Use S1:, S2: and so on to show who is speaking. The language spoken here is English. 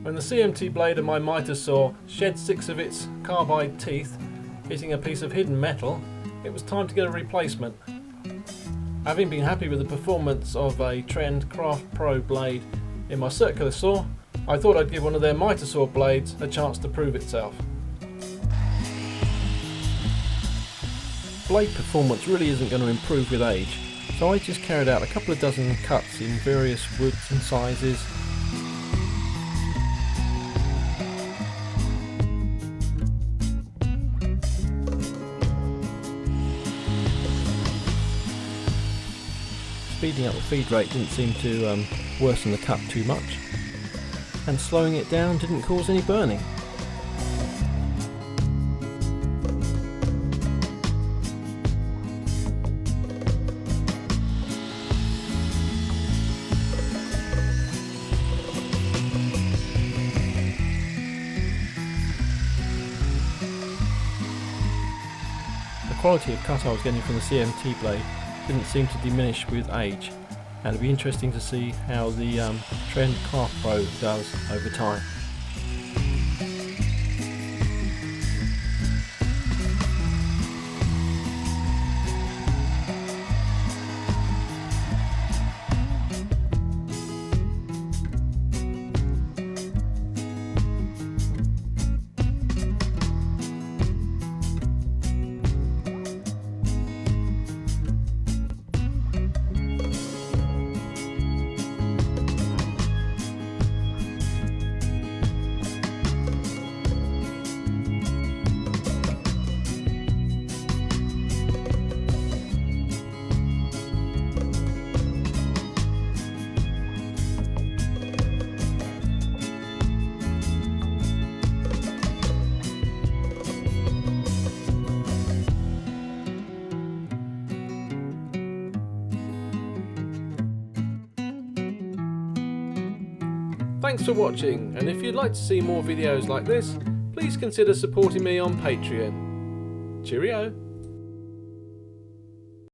S1: When the CMT blade of my Mitre saw shed 6 of its carbide teeth, hitting a piece of hidden metal, it was time to get a replacement. Having been happy with the performance of a Trend Craft Pro blade in my circular saw, I thought I'd give one of their Mitre saw blades a chance to prove itself. Blade performance really isn't going to improve with age, so I just carried out a couple of dozen cuts in various woods and sizes. Speeding up the feed rate didn't seem to worsen the cut too much, and slowing it down didn't cause any burning. The quality of cut I was getting from the CMT blade didn't seem to diminish with age, and it'll be interesting to see how the Trend Craft Pro does over time. Thanks for watching, and if you'd like to see more videos like this, please consider supporting me on Patreon. Cheerio!